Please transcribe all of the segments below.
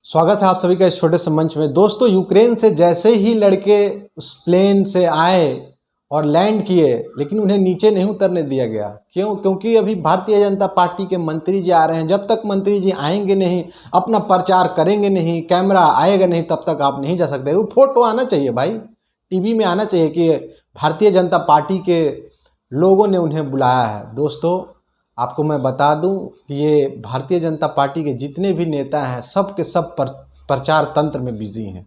स्वागत है आप सभी का इस छोटे से मंच में। दोस्तों, यूक्रेन से जैसे ही लड़के उस प्लेन से आए और लैंड किए, लेकिन उन्हें नीचे नहीं उतरने दिया गया। क्यों? क्योंकि अभी भारतीय जनता पार्टी के मंत्री जी आ रहे हैं। जब तक मंत्री जी आएंगे नहीं, अपना प्रचार करेंगे नहीं, कैमरा आएगा नहीं, तब तक आप नहीं जा सकते। वो फोटो आना चाहिए भाई, टीवी में आना चाहिए कि भारतीय जनता पार्टी के लोगों ने उन्हें बुलाया है। दोस्तों, आपको मैं बता दूं कि ये भारतीय जनता पार्टी के जितने भी नेता हैं, सब के सब प्रचार तंत्र में बिजी हैं।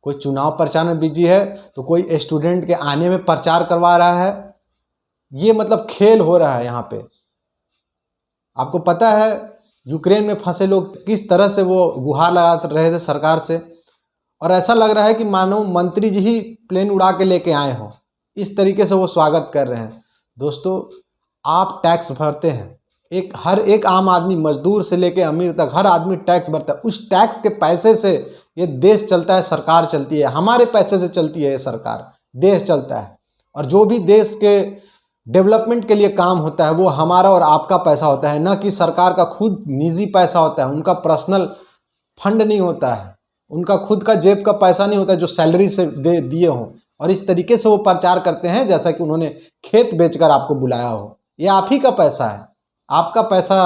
कोई चुनाव प्रचार में बिजी है तो कोई स्टूडेंट के आने में प्रचार करवा रहा है। ये मतलब खेल हो रहा है यहाँ पे। आपको पता है यूक्रेन में फंसे लोग किस तरह से वो गुहार लगा रहे थे सरकार से, और ऐसा लग रहा है कि मानो मंत्री जी ही प्लेन उड़ा के लेके आए हों। इस तरीके से वो स्वागत कर रहे हैं। दोस्तों, आप टैक्स भरते हैं, हर एक आम आदमी, मजदूर से लेके अमीर तक हर आदमी टैक्स भरता है। उस टैक्स के पैसे से ये देश चलता है, सरकार चलती है। हमारे पैसे से चलती है ये सरकार, देश चलता है। और जो भी देश के डेवलपमेंट के लिए काम होता है वो हमारा और आपका पैसा होता है, न कि सरकार का खुद निजी पैसा होता है। उनका पर्सनल फंड नहीं होता है, उनका खुद का जेब का पैसा नहीं होता है जो सैलरी से दिए हों। और इस तरीके से वो प्रचार करते हैं जैसा कि उन्होंने खेत बेचकर आपको बुलाया हो। ये आप ही का पैसा है, आपका पैसा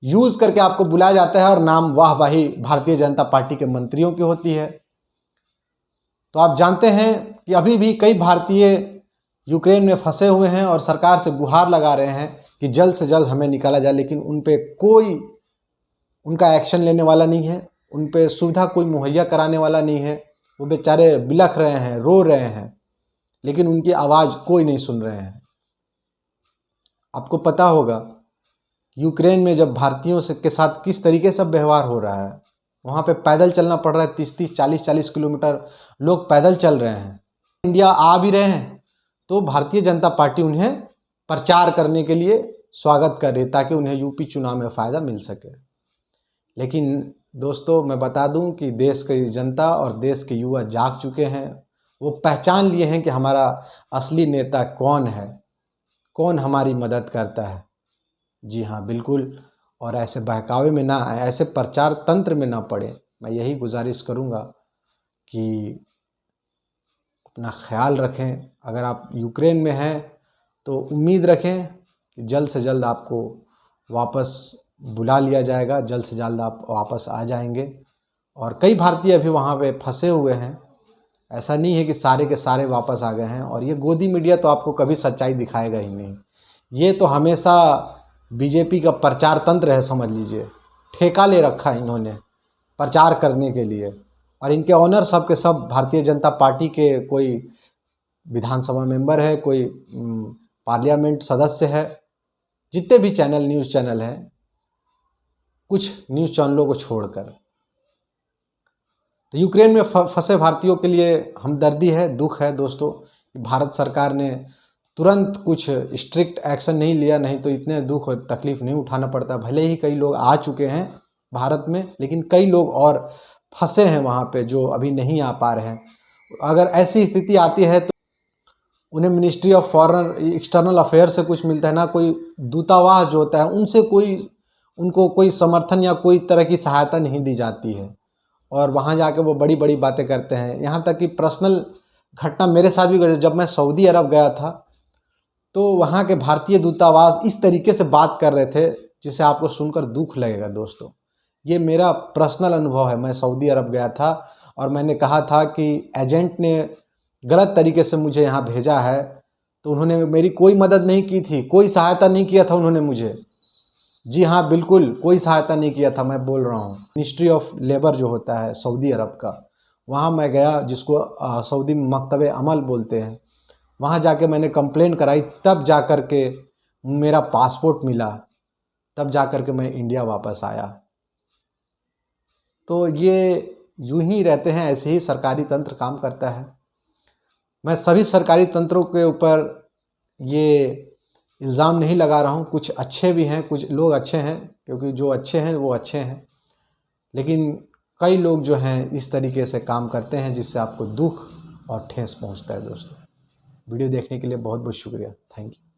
यूज करके आपको बुलाया जाता है, और नाम वाहवाही भारतीय जनता पार्टी के मंत्रियों की होती है। तो आप जानते हैं कि अभी भी कई भारतीय यूक्रेन में फंसे हुए हैं और सरकार से गुहार लगा रहे हैं कि जल्द से जल्द हमें निकाला जाए, लेकिन उन पे कोई उनका एक्शन लेने वाला नहीं है, उन पे सुविधा कोई मुहैया कराने वाला नहीं है। वो बेचारे बिलख रहे हैं, रो रहे हैं, लेकिन उनकी आवाज़ कोई नहीं सुन रहे हैं। आपको पता होगा यूक्रेन में जब भारतीयों से के साथ किस तरीके से व्यवहार हो रहा है। वहाँ पे पैदल चलना पड़ रहा है, 30-30, 40-40 किलोमीटर लोग पैदल चल रहे हैं। इंडिया आ भी रहे हैं तो भारतीय जनता पार्टी उन्हें प्रचार करने के लिए स्वागत कर रही है, ताकि उन्हें यूपी चुनाव में फ़ायदा मिल सके। लेकिन दोस्तों, मैं बता दूं कि देश की जनता और देश के युवा जाग चुके हैं। वो पहचान लिए हैं कि हमारा असली नेता कौन है, कौन हमारी मदद करता है। जी हाँ, बिल्कुल। और ऐसे बहकावे में ना आए, ऐसे प्रचार तंत्र में ना पड़े। मैं यही गुजारिश करूँगा कि अपना ख्याल रखें। अगर आप यूक्रेन में हैं तो उम्मीद रखें कि जल्द से जल्द आपको वापस बुला लिया जाएगा, जल्द से जल्द आप वापस आ जाएंगे। और कई भारतीय अभी वहाँ पे फंसे हुए हैं। ऐसा नहीं है कि सारे के सारे वापस आ गए हैं। और ये गोदी मीडिया तो आपको कभी सच्चाई दिखाएगा ही नहीं। ये तो हमेशा बीजेपी का प्रचार तंत्र है, समझ लीजिए। ठेका ले रखा है इन्होंने प्रचार करने के लिए, और इनके ऑनर सब के सब भारतीय जनता पार्टी के कोई विधानसभा मेंबर है, कोई पार्लियामेंट सदस्य है। जितने भी चैनल, न्यूज़ चैनल हैं, कुछ न्यूज़ चैनलों को छोड़कर। तो यूक्रेन में फंसे भारतीयों के लिए हमदर्दी है, दुख है दोस्तों। भारत सरकार ने तुरंत कुछ स्ट्रिक्ट एक्शन नहीं लिया, नहीं तो इतने दुख और तकलीफ़ नहीं उठाना पड़ता। भले ही कई लोग आ चुके हैं भारत में, लेकिन कई लोग और फंसे हैं वहाँ पे जो अभी नहीं आ पा रहे हैं। अगर ऐसी स्थिति आती है तो उन्हें ministry of foreign external affair से कुछ मिलता है ना, कोई दूतावास जो होता है उनसे उनको कोई समर्थन या कोई तरह की सहायता नहीं दी जाती है। और वहाँ जाके वो बड़ी बड़ी बातें करते हैं। यहाँ तक कि पर्सनल घटना मेरे साथ भी घटी। जब मैं सऊदी अरब गया था तो वहाँ के भारतीय दूतावास इस तरीके से बात कर रहे थे जिसे आपको सुनकर दुख लगेगा दोस्तों। ये मेरा पर्सनल अनुभव है। मैं सऊदी अरब गया था और मैंने कहा था कि एजेंट ने गलत तरीके से मुझे यहाँ भेजा है, तो उन्होंने मेरी कोई मदद नहीं की थी, कोई सहायता नहीं किया था उन्होंने मुझे। जी हाँ, बिल्कुल कोई सहायता नहीं किया था। मैं बोल रहा हूँ मिनिस्ट्री ऑफ लेबर जो होता है सऊदी अरब का, वहाँ मैं गया, जिसको सऊदी में मकतब अमल बोलते हैं। वहाँ जाके मैंने कंप्लेन कराई, तब जा कर के मेरा पासपोर्ट मिला, तब जा कर के मैं इंडिया वापस आया। तो ये यूं ही रहते हैं, ऐसे ही सरकारी तंत्र काम करता है। मैं सभी सरकारी तंत्रों के ऊपर ये इल्ज़ाम नहीं लगा रहा हूँ। कुछ अच्छे भी हैं, कुछ लोग अच्छे हैं, क्योंकि जो अच्छे हैं वो अच्छे हैं। लेकिन कई लोग जो हैं इस तरीके से काम करते हैं जिससे आपको दुख और ठेस पहुँचता है दोस्तों। वीडियो देखने के लिए बहुत बहुत शुक्रिया। Thank you.